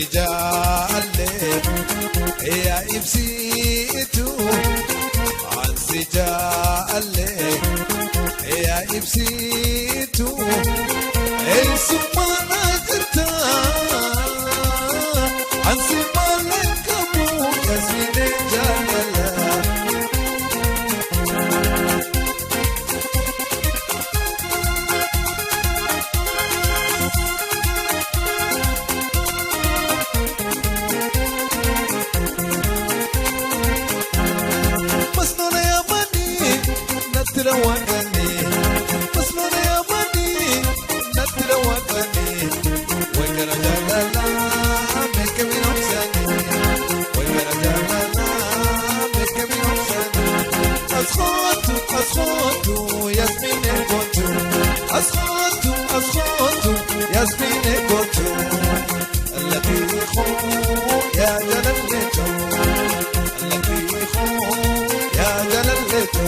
جالي يا إبسيتو عنسي جالي يا إبسيتو أي سمانا جرتا عنسي مالك أبو ياسمين جالا نتلواني مسنون يا بني نتلواني ويقرا جلالا ملك من أحساني ويقرا جلالا ملك من أحساني أسخوتو ياسمين كنتو أسخوتو ياسمين كنتو الذي خو يا جلالتو الذي خو يا جلالتو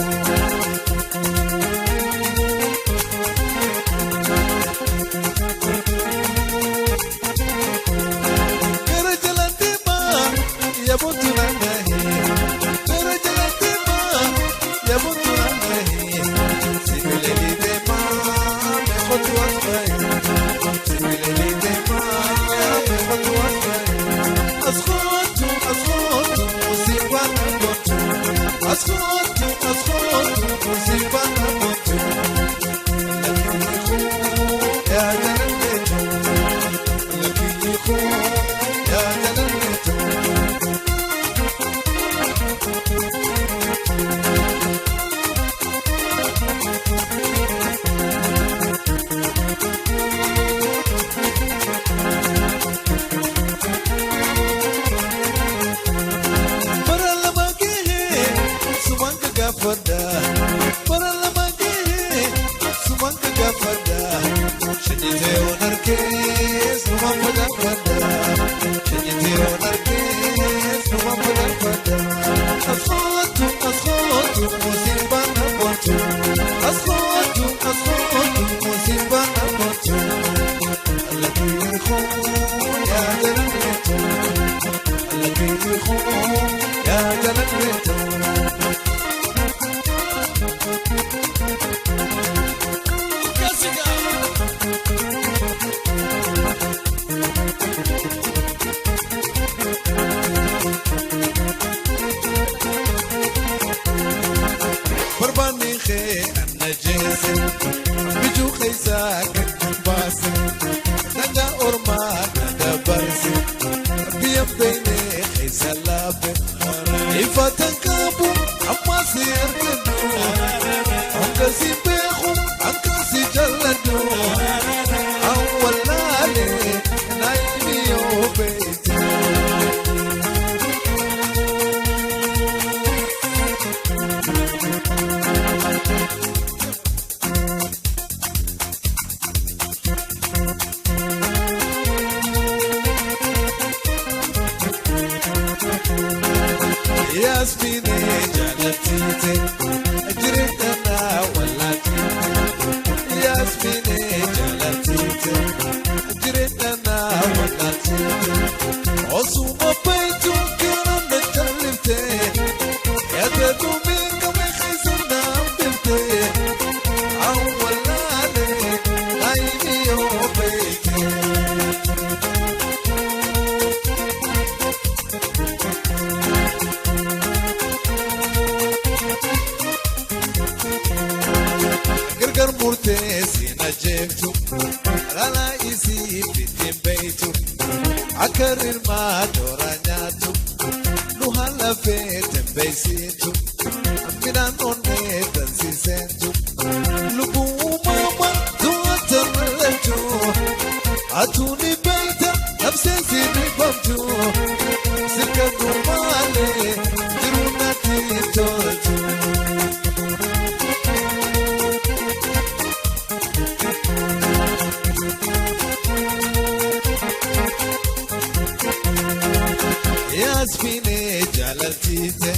Yasmine jalatite,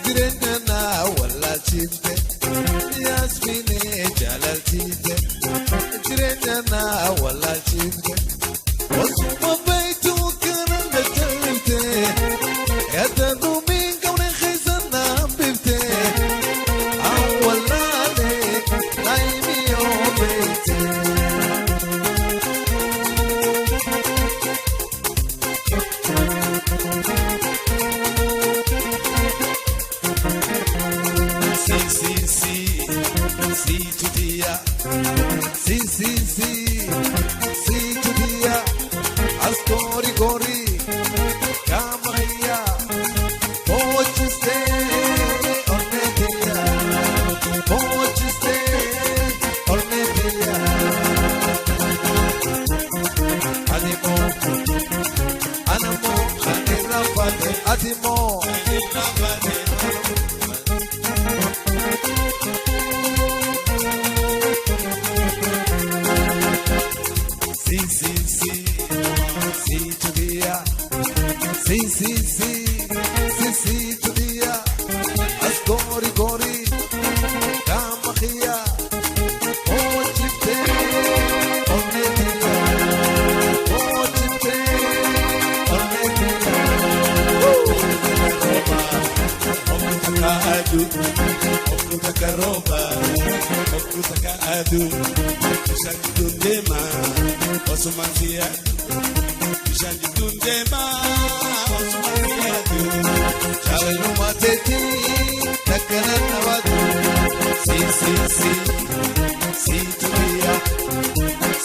jirena wala chite. Yasmine jalatite, jirena wala chite. Osuma baitu. أتيمو Si, si, si, si tu dia. Si, si, si, si tu dia. Ascori, gori, kamakhia. Oh, chipte, onne dia. Oh, chipte, onne dia. Okutaka roba, okutaka adu, shakundema, osumanzia, shakundema, osumanzia du. Shalu mateti, takana nawadu. Si, si, si, si tu dia.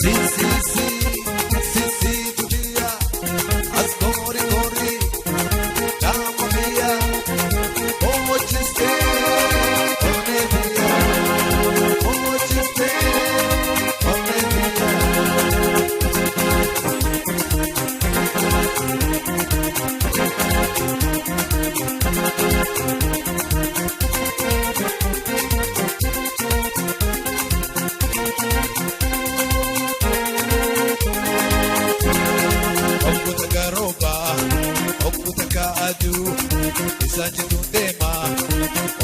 Si, si, si, si tu dia. Ascori, gori, kamakhia. Oh, chiste, onne dia. Oh, chiste, onne dia. Okutaka roba, okutaka adu, isajidundema,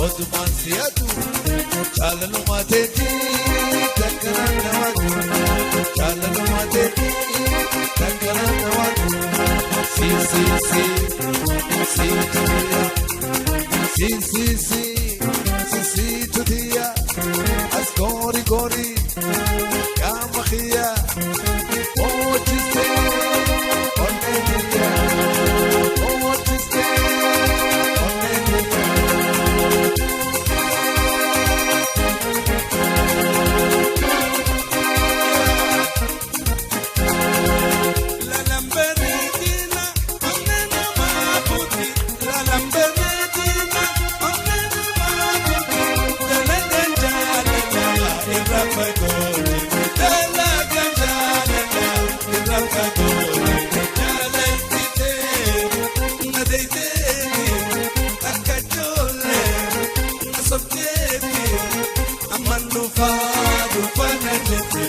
osumanzia du. Shalu mateti, takana nawadu. Shalu mateti, takana nawadu. Si, si, si, si tu dia. Si, si, si, si tu dia. Ascori, gori, kamakhia. Oh, chiste, onne dia. Oh, chiste, onne dia. La lamberedina, onena mabuti. La lamberedina, onena mabuti. Dele ganjana, irapagoni. Dele ganjana, irapagoni. Dele tite, nadeite, akajole, nasoketi, amandufa, dufa nadete.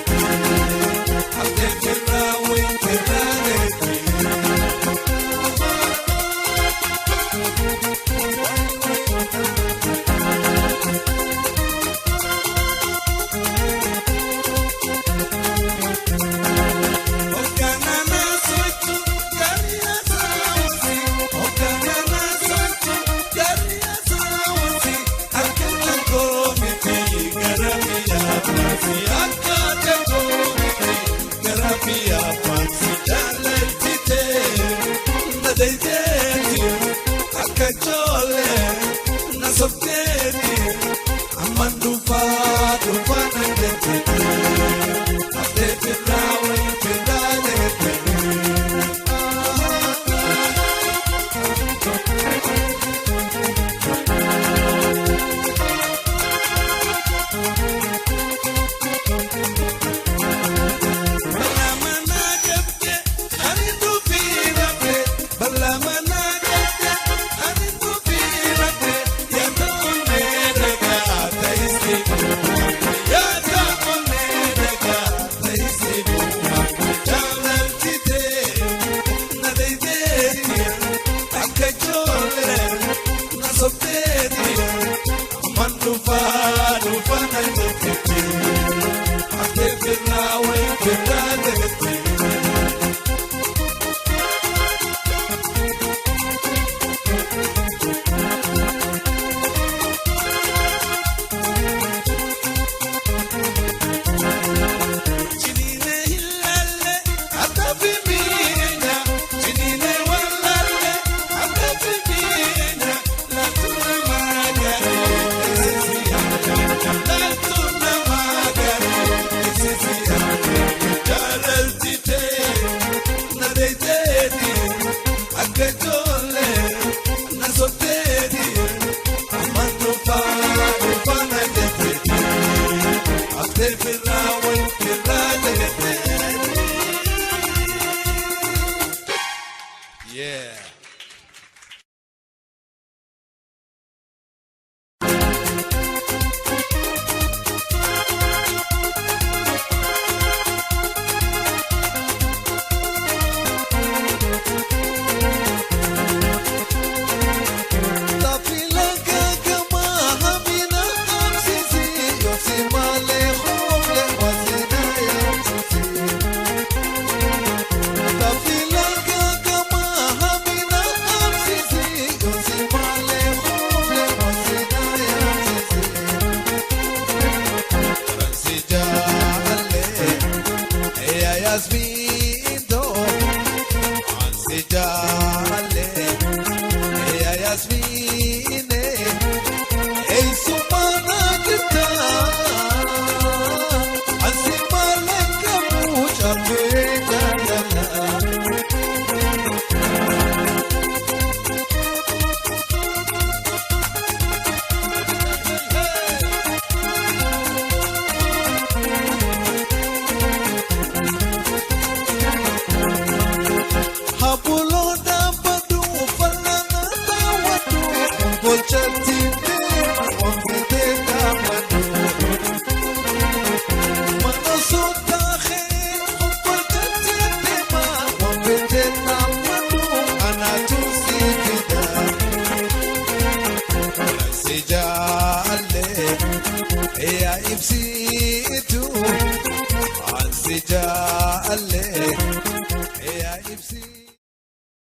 Yeah. يا ياسمين اي سمانا جدا اسمع لك موجة بيتنا Hapulo